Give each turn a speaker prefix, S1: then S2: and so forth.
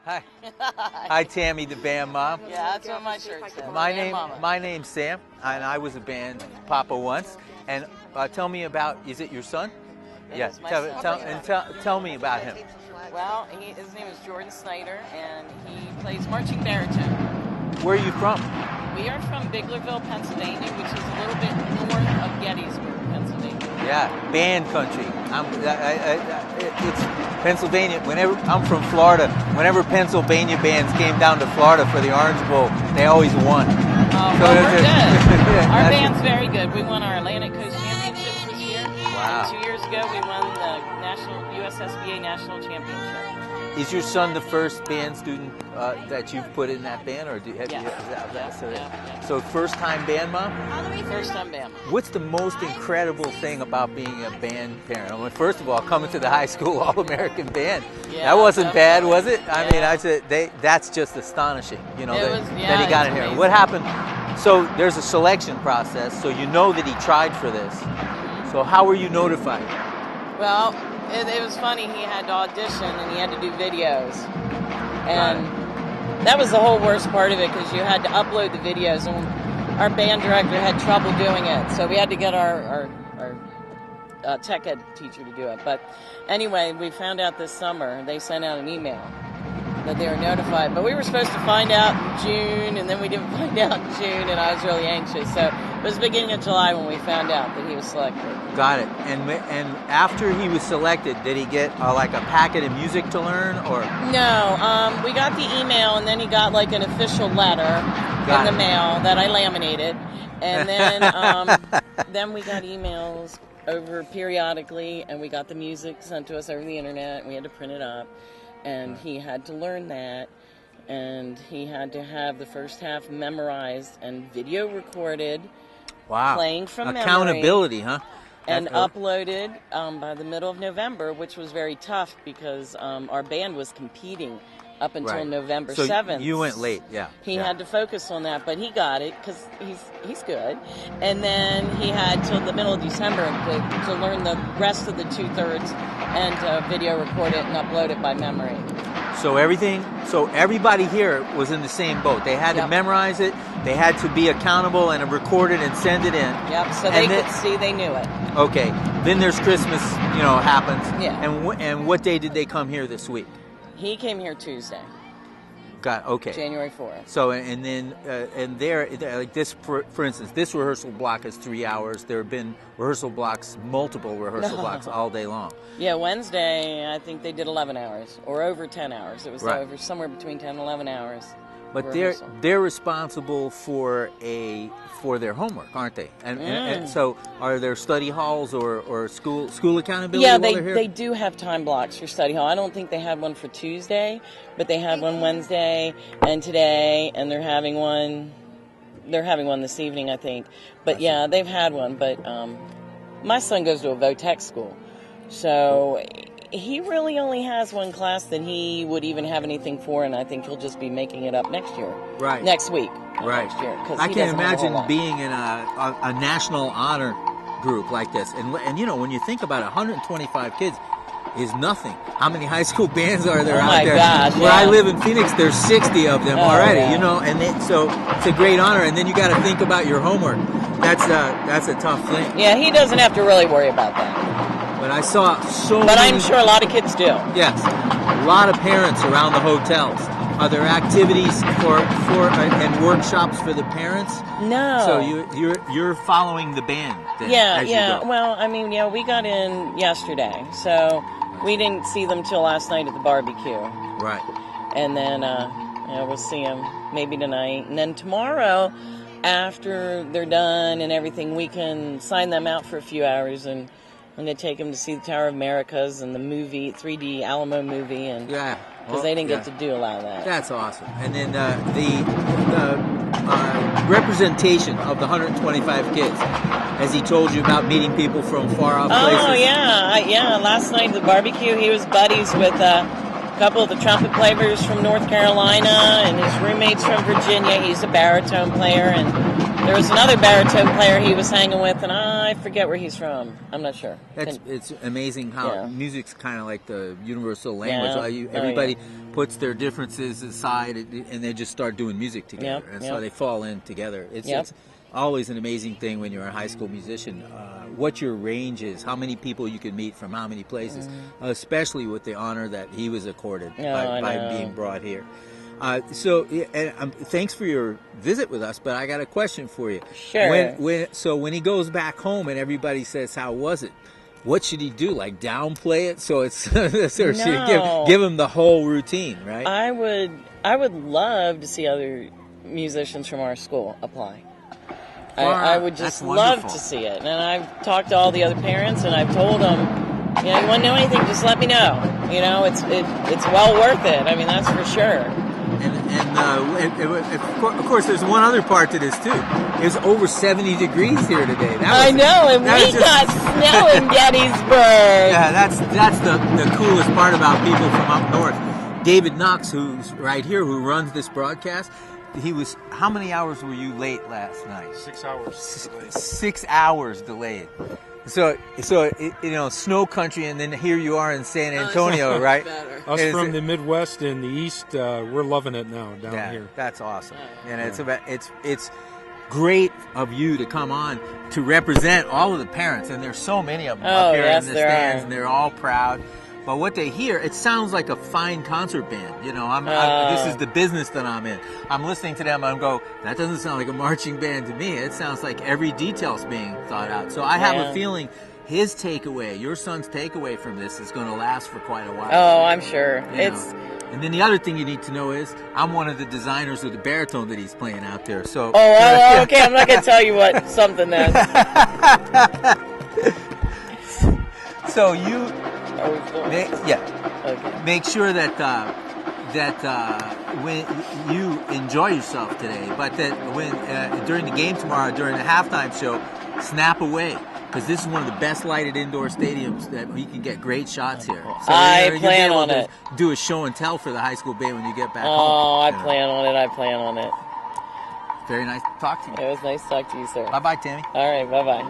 S1: Hi. Hi, Tammy, the band mom.
S2: Yeah, that's what my shirt says.
S1: My name's Sam, and I was a band papa once. And tell me about, is it your son?
S2: Yes, my son.
S1: Tell me about him.
S2: Well, his name is Jordan Snyder, and he plays marching baritone.
S1: Where are you from?
S2: We are from Biglerville, Pennsylvania, which is a little bit north of Gettysburg, Pennsylvania.
S1: Yeah, band country. It's Pennsylvania. Whenever I'm from Florida, whenever Pennsylvania bands came down to Florida for the Orange Bowl, they always won.
S2: Well, we're good. Our band's very good. We won our Atlantic Coast Championships this year.
S1: Wow.
S2: And 2 years ago, we won the USSBA National Championship.
S1: Is your son the first band student that you've put in that band, or so first-time band mom?
S2: First-time band mom.
S1: What's the most incredible thing about being a band parent? I mean, first of all, coming to the high school All-American band.
S2: Yeah,
S1: that wasn't bad, was it? I mean,
S2: Yeah.
S1: that's just astonishing. You know that he got in here.
S2: Amazing.
S1: What happened? So there's a selection process. So you know that he tried for this. So how were you notified?
S2: Well, it was funny. He had to audition and he had to do videos, and that was the whole worst part of it, because you had to upload the videos, and our band director had trouble doing it, so we had to get our tech ed teacher to do it. But anyway, we found out this summer. They sent out an email that they were notified, but we were supposed to find out in June, and then we didn't find out in June, and I was really anxious. So it was the beginning of July when we found out that he was selected.
S1: Got it. And after he was selected, did he get like a packet of music to learn, or?
S2: No, we got the email, and then he got like an official letter in the mail that I laminated, and then then we got emails over periodically, and we got the music sent to us over the internet, and we had to print it up. And he had to learn that, and he had to have the first half memorized and video recorded.
S1: Wow.
S2: Playing from memory.
S1: Accountability, huh?
S2: And uploaded by the middle of November, which was very tough because our band was competing up until November 7th.
S1: So you went late, yeah.
S2: He had to focus on that, but he got it because he's good. And then he had till the middle of December to learn the rest of the 2/3 and to video record it and upload it by memory.
S1: So everybody here was in the same boat. They had to memorize it. They had to be accountable and record it and send it in.
S2: Yep. So they could see they knew it.
S1: Okay. Then there's Christmas. Happens.
S2: Yeah.
S1: And what day did they come here this week?
S2: He came here Tuesday.
S1: Okay.
S2: January 4th.
S1: So and then like this, for instance, this rehearsal block is 3 hours. There have been multiple rehearsal blocks all day long.
S2: Yeah, Wednesday I think they did 11 hours or over 10 hours. It was over somewhere between 10 and 11 hours.
S1: But they're responsible for their homework, aren't they? And so are there study halls or school accountability?
S2: Yeah,
S1: while they're here?
S2: they do have time blocks for study hall. I don't think they had one for Tuesday, but they had one Wednesday and today, and they're having one this evening, I think. But yeah, they've had one. But my son goes to a VOTEC school, so he really only has one class that he would even have anything for, and I think he'll just be making it up next year.
S1: Right.
S2: Next week.
S1: Right.
S2: Next year,
S1: I can't imagine being in a national honor group like this. And when you think about it, 125 kids is nothing. How many high school bands are there out there?
S2: Gosh,
S1: Where I live in Phoenix, there's 60 of them already, and so it's a great honor. And then you got to think about your homework. That's a tough thing.
S2: Yeah, he doesn't have to really worry about that.
S1: But I saw so
S2: But
S1: many,
S2: I'm sure a lot of kids do.
S1: Yes, a lot of parents around the hotels. Are there activities and workshops for the parents?
S2: No.
S1: So you're following the band then, as you go.
S2: Well, I mean, we got in yesterday, so we didn't see them till last night at the barbecue.
S1: Right.
S2: And then we'll see them maybe tonight, and then tomorrow, after they're done and everything, we can sign them out for a few hours, and I'm going to take them to see the Tower of Americas and the movie, 3D Alamo movie, and because they didn't get to do a lot of that.
S1: That's awesome. And then the representation of the 125 kids, has he told you about meeting people from far off places?
S2: Oh yeah. Last night at the barbecue, he was buddies with a couple of the trumpet players from North Carolina and his roommates from Virginia. He's a baritone player, and There was another baritone player he was hanging with, and I forget where he's from. I'm not sure.
S1: It's amazing how music's kind of like the universal language.
S2: Yeah.
S1: Everybody puts their differences aside and they just start doing music together. And so they fall in together. It's always an amazing thing when you're a high school musician. What your range is, how many people you can meet from how many places, especially with the honor that he was accorded by being brought here. Thanks for your visit with us, but I got a question for you.
S2: Sure.
S1: When he goes back home and everybody says, "How was it?" What should he do? Like downplay it so it's or should you give him the whole routine, right?
S2: I would love to see other musicians from our school apply. I would just love to see it. And I've talked to all the other parents, and I've told them, you want to know anything, just let me know. It's well worth it. I mean, that's for sure.
S1: And of course, there's one other part to this too. It was over 70 degrees here today.
S2: I know, and we got snow in Gettysburg.
S1: Yeah, that's the coolest part about people from up north. David Knox, who's right here, who runs this broadcast. How many hours were you late last night?
S3: 6 hours.
S1: 6 hours delayed. So snow country, and then here you are in San Antonio, right?
S3: Us from the Midwest and the East, we're loving it now down here.
S1: That's awesome, and it's great of you to come on to represent all of the parents, and there's so many of them up here in the stands, and they're all proud. But what they hear, it sounds like a fine concert band. This is the business that I'm in. I'm listening to them and I go, that doesn't sound like a marching band to me. It sounds like every detail's being thought out. So I have a feeling his takeaway, your son's takeaway from this is going to last for quite a while.
S2: Oh, I'm sure.
S1: And then the other thing you need to know is I'm one of the designers of the baritone that he's playing out there. So
S2: okay, I'm not going to tell you what something then.
S1: So you... Make sure that when you enjoy yourself today, but that when during the game tomorrow, during the halftime show, snap away, because this is one of the best lighted indoor stadiums that we can get great shots here. So
S2: I plan on it.
S1: Do a show and tell for the high school band when you get back home.
S2: Oh, I plan on it.
S1: Very nice to talk to you.
S2: It was nice to talk to you, sir.
S1: Bye-bye, Tammy.
S2: All right, bye-bye.